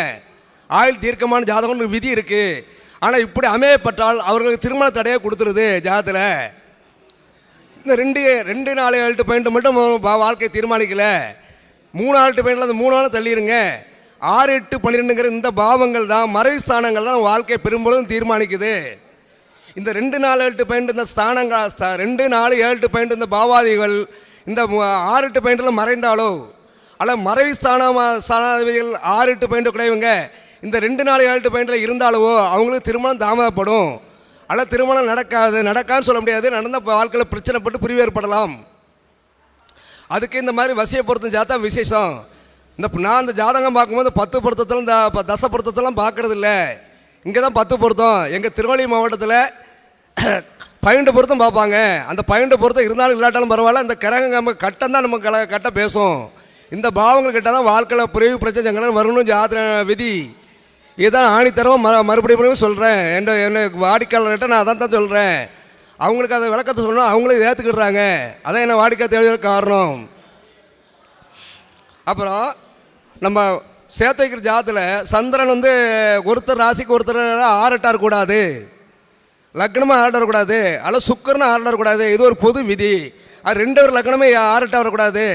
ஆயுள் தீர்க்கமான ஜாதகம்னு விதி இருக்குது. ஆனால் இப்படி அமையப்பட்டால் அவர்களுக்கு திருமண தடையை கொடுத்துருது ஜாதகத்தில். இந்த 2, 4, 7, 8 மட்டும் வாழ்க்கை தீர்மானிக்கல. 3, 6, 8 அந்த 3 நாளும் தள்ளிடுங்க. 6, 8, 12ங்கிற இந்த பாவங்கள் தான் மறைவு ஸ்தானங்கள் தான் வாழ்க்கை பெரும்பொழுதும் தீர்மானிக்குது. இந்த 2, 4, 8, 12 இந்த ஸ்தானங்கள் 2, 4, 7, 8, 12 இந்த பாவாதிகள் இந்த 6, 8, 12 மறைந்தாலோ அல்ல மறைவு ஸ்தானாதிபதிகள் 6, 8, 12 கிடையவங்க இந்த 2, 4, 7, 8, 12 இருந்தாலவோ அவங்களுக்கு திருமணம் தாமதப்படும். அல்ல திருமணம் நடக்காதுன்னு சொல்ல முடியாது. நடந்த வாழ்க்கையில் பிரச்சனைப்பட்டு பிரிவு ஏற்படலாம். அதுக்கு இந்த மாதிரி வசிய பொருத்தம் ஜாதகம் விசேஷம். நான் இந்த ஜாதகம் பார்க்கும்போது 10 பொருத்தத்தில் இந்த தச பொருத்தத்தெல்லாம் பார்க்கறது இல்லை. இங்கே தான் 10 பொருத்தம். எங்கள் திருவள்ளூர் மாவட்டத்தில் 12 பொருத்தம் பார்ப்பாங்க. அந்த 12 பொருத்தம் இருந்தாலும் இல்லாட்டாலும் பரவாயில்ல. இந்த கிரகங்க கட்டம் தான் நம்ம கட்ட பேசும். இந்த பாவங்கள் கிட்ட தான் வாழ்க்கையில் பிரிவு பிரச்சனை வரணும் ஜாதக விதி. இதுதான் ஆணித்தரமாக மறுபடியும் சொல்கிறேன். என்னை வாடிக்கையாளர்கிட்ட நான் அதான் தான் சொல்கிறேன். அவங்களுக்கு அதை விளக்கத்தை சொல்லணும். அவங்களும் ஏற்றுக்கிடுறாங்க. அதான் என்ன வாடிக்கை தேவையான காரணம். அப்புறம் நம்ம சேர்த்து வைக்கிற ஜாதத்தில் சந்திரன் வந்து ஒருத்தர் ராசிக்கு ஒருத்தர் 6, 8 இருக்கக்கூடாது. லக்னமாக 6 வரக்கூடாது. அல்ல சுக்கரனும் 6 வரக்கூடாது. இது ஒரு பொது விதி. அது 2 லக்னமே 6, 8 வரக்கூடாது.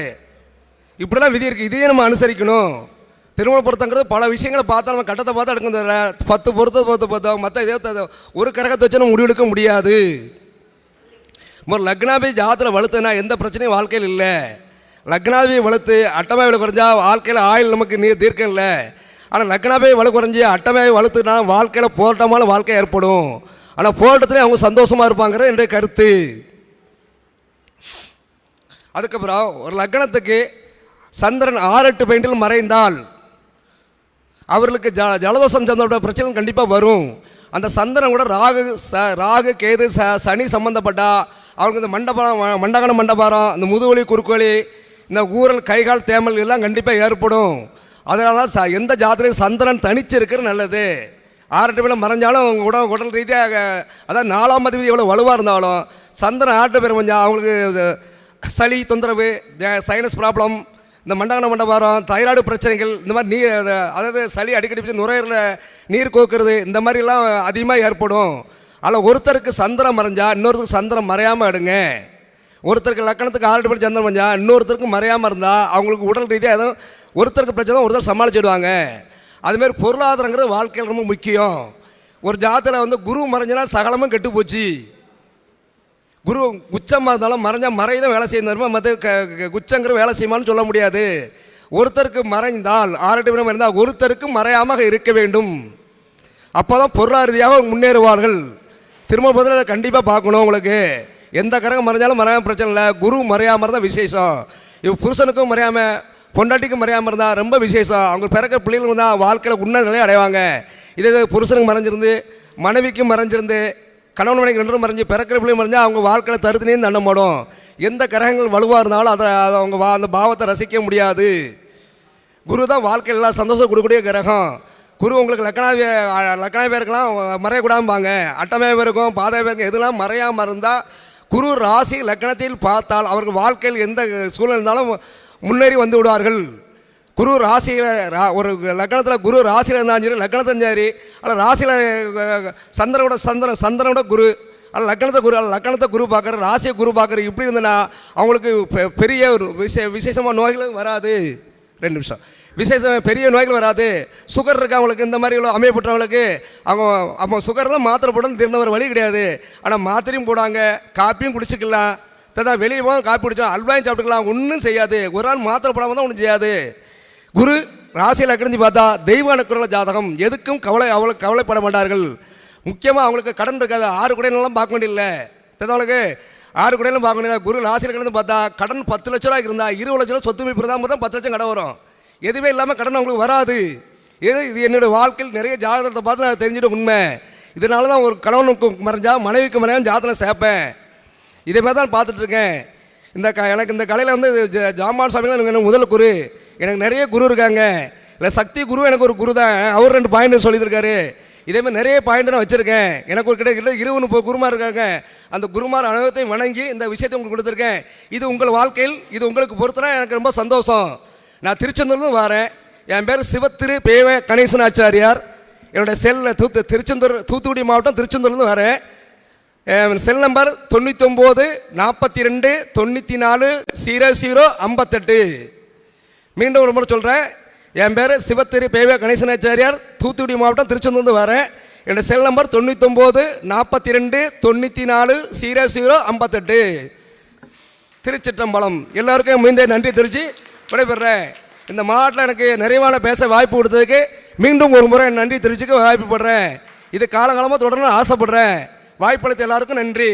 இப்படிலாம் விதி இருக்குது. இதையே நம்ம அனுசரிக்கணும். திருமண பொருத்தங்கிறது பல விஷயங்களை பார்த்தா நம்ம கட்டத்தை பார்த்து எடுக்க 10 பொருத்தத்தை பார்த்தோம். மற்ற இதே ஒரு கரகத்தை வச்சு நம்ம முடிவெடுக்க முடியாது. ஒரு லக்னாபி ஜாதத்தில் வலுத்துனா எந்த பிரச்சனையும் வாழ்க்கையில் இல்லை. லக்னாபி வலுத்து அட்டமாவை குறைஞ்சா வாழ்க்கையில் ஆயுள் நமக்கு தீர்க்கம் இல்லை. ஆனால் லக்னாபி வலு குறைஞ்சி அட்டமாவை வலுத்துனா வாழ்க்கையில் போராட்டமான வாழ்க்கை ஏற்படும். ஆனால் போராட்டத்துலேயும் அவங்க சந்தோஷமாக இருப்பாங்கிறது என்னுடைய கருத்து. அதுக்கப்புறம் ஒரு லக்னத்துக்கு சந்திரன் 6, 8 பாயிண்டில் மறைந்தால் அவர்களுக்கு ஜலதோஷம் சம்பந்தப்பட்ட பிரச்சனை கண்டிப்பாக வரும். அந்த சந்திரன் கூட ராகு கேது சனி சம்மந்தப்பட்டா அவங்களுக்கு இந்த மண்டகன மண்டபாரம், இந்த முதுவலி குறுக்குவலி, இந்த ஊரல் கைகால் தேமல் எல்லாம் கண்டிப்பாக ஏற்படும். அதனால எந்த ஜாதகத்தையும் சந்திரன் தனிச்சு இருக்கிறது நல்லது. 6, 8 மறைஞ்சாலும் அவங்க உடல் ரீதியாக அதாவது 4ஆம் அதிபதி எவ்வளோ வலுவாக இருந்தாலும் சந்திரன் 6 பேர் கொஞ்சம் அவங்களுக்கு சளி தொந்தரவு, சைனஸ் ப்ராப்ளம், இந்த மண்டகன மண்டபாரம், தைராய்டு பிரச்சனைகள், இந்த மாதிரி அதாவது சளி அடிக்கடி நுரையீரலில் நீர் கோக்குறது, இந்த மாதிரிலாம் அதிகமாக ஏற்படும். அதில் ஒருத்தருக்கு சந்திரன் மறைஞ்சால் இன்னொருத்தருக்கு சந்திரன் மறையாமல் எடுங்க. ஒருத்தருக்கு லக்கணத்துக்கு 6 பேர் சந்திரன் மறைஞ்சால் இன்னொருத்தருக்கு மறையாமல் இருந்தால் அவங்களுக்கு உடல் ரீதியாக எதுவும் ஒருத்தருக்கு பிரச்சனை ஒருத்தர் சமாளிச்சிடுவாங்க. அதுமாரி பொருளாதாரங்கிறது வாழ்க்கையில் ரொம்ப முக்கியம். ஒரு ஜாதத்தில் வந்து குரு மறைஞ்சினா சகலமும் கெட்டு போச்சு. குரு குச்சமாக இருந்தாலும் மறைஞ்சால் மறைதான் வேலை செய்யணும். மற்ற குச்சங்கிற வேலை செய்யுமான்னு சொல்ல முடியாது. ஒருத்தருக்கு மறைந்தால் 6, 8 பேர் இருந்தால் ஒருத்தருக்கு மறையாமல் இருக்க வேண்டும். அப்போ தான் பொருளாதார ரீதியாக முன்னேறுவார்கள். திரும்ப பதில் கண்டிப்பாக பார்க்கணும். உங்களுக்கு எந்த கரகம் மறைஞ்சாலும் மறையாமல் பிரச்சனை இல்லை. குரு மறையாமல் இருந்தால் விசேஷம். இப்போ புருஷனுக்கும் மறையாமல் பொண்டாட்டிக்கும் மறையாமல் இருந்தால் ரொம்ப விசேஷம். அவங்க பிறக்கிற பிள்ளைகளும் தான் வாழ்க்கையில் உன்னத நிலையை அடைவாங்க. இதே புருஷனுக்கு மறைஞ்சிருந்து மனைவிக்கும் மறைஞ்சிருந்து கணவன் மனைவி 2 மறைஞ்சு பிறக்கிற பிள்ளையும் மறைஞ்சால் அவங்க வாழ்க்கையில் தருத்தினே தண்டப்படும். எந்த கிரகங்கள் வலுவாக இருந்தாலும் அதை அவங்க அந்த பாவத்தை ரசிக்க முடியாது. குரு தான் வாழ்க்கையில் எல்லாம் சந்தோஷம் கொடுக்கக்கூடிய கிரகம். குரு உங்களுக்கு லக்கணாவே இருக்கலாம் மறையக்கூடாம்பாங்க. அட்டமாவே இருக்கும், பாதாவே இருக்கும், எதுலாம் மறையாமல் இருந்தால் குரு ராசி லக்கணத்தில் பார்த்தால் அவர்கள் வாழ்க்கையில் எந்த சூழ்நிலை இருந்தாலும் முன்னேறி வந்து விடுவார்கள். குரு ராசியில் ஒரு லக்கணத்தில் குரு ராசியில் இருந்தாலும் சரி, லக்கணத்தையும் சரி, அல்ல ராசியில் சந்திரனோட குரு, அல்ல லக்கணத்தை குரு பார்க்குற, ராசியை குரு பார்க்குற, இப்படி இருந்ததுன்னா அவங்களுக்கு பெரிய ஒரு விசேஷமாக நோய்கள் வராது. 2 நிமிஷம் விசேஷம் பெரிய நோய்கள் வராது. சுகர் இருக்கு அவங்களுக்கு, இந்த மாதிரி அமையப்பட்டவங்களுக்கு அவங்க சுகர் தான் மாத்திரை போடணும் திரும்ப வழி கிடையாது. ஆனால் மாத்திரையும் போடாங்க, காப்பியும் குடிச்சிக்கலாம், தான் வெளியே போக காப்பி குடிச்சோம் அல்வாயும் சாப்பிட்டுக்கலாம், ஒன்றும் செய்யாது. ஒரு நாள் மாத்திரை போடாமல் தான் ஒன்றும் செய்யாது. குரு ராசியில் கிடந்து பார்த்தா தெய்வ அனுக்கிரக ஜாதகம், எதுக்கும் கவலைப்பட மாட்டார்கள். முக்கியமாக அவங்களுக்கு கடன் இருக்காது, 6 குடையிலாம் பார்க்க வேண்டியதில்லை. அவங்களுக்கு 6 குடையிலும் பார்க்க வேண்டியது. குரு ராசியில் கிடந்து பார்த்தா கடன் 10 லட்ச ரூபாய்க்கு இருந்தால் 20 லட்ச ரூபா சொத்து மீட்பு தான் 10 லட்சம் கடன் வரும். எதுவுமே இல்லாமல் கடன் அவங்களுக்கு வராது. இது என்னோடய வாழ்க்கையில் நிறைய ஜாதகத்தை பார்த்து நான் தெரிஞ்சுட்டு உண்மை. இதனால தான் ஒரு கணவனுக்கு மறைஞ்சா மனைவிக்கு மறைஞ்சால் ஜாதகம் சேர்ப்பேன். இதே மாதிரி தான் பார்த்துட்ருக்கேன். எனக்கு இந்த கலையில் வந்து ஜாமான் சாமிகள் எனக்கு முதல் குரு. எனக்கு நிறைய குரு இருக்காங்க. இல்லை சக்தி குரு எனக்கு ஒரு குரு தான், அவர் 2 பாயிண்ட் சொல்லியிருக்காரு. இதேமாதிரி நிறைய பாயிண்ட் நான் வச்சுருக்கேன். எனக்கு ஒரு கிட்ட 20-30 குருமார் இருக்காங்க. அந்த குருமார் அனுபவத்தையும் வணங்கி இந்த விஷயத்தை உங்களுக்கு கொடுத்துருக்கேன். இது உங்கள் வாழ்க்கையில் இது உங்களுக்கு பொறுத்தனா எனக்கு ரொம்ப சந்தோஷம். நான் திருச்செந்தூர்லேருந்து வரேன். என் பேர் சிவத்திரு பேவ கணேசன் ஆச்சாரியார். என்னோடய செல்லில் தூத்துக்குடி மாவட்டம் திருச்செந்தூர்லேருந்து வரேன். Cell number 99 42 94 00 58. மீண்டும் ஒரு முறை சொல்கிறேன். என் பேர் சிவத்திரு பேவ கணேசனாச்சாரியார், தூத்துக்குடி மாவட்டம் திருச்செந்தூர்லேருந்து வரேன். என்னோடய செல் நம்பர் 99 42 94 00 58. திருச்சிற்றம்பலம். எல்லாருக்கும் மீண்டும் நன்றி தெரிஞ்சு விடைபெறேன். இந்த மாவட்டத்தில் எனக்கு நிறைவான பேச வாய்ப்பு கொடுத்ததுக்கு மீண்டும் ஒரு முறை நன்றி தெரிவிச்சுக்க வாய்ப்புப்படுறேன். இது காலகாலமாக தொடர்ந்து ஆசைப்படுறேன். வாய்ப்பளித்த எல்லாருக்கும் நன்றி.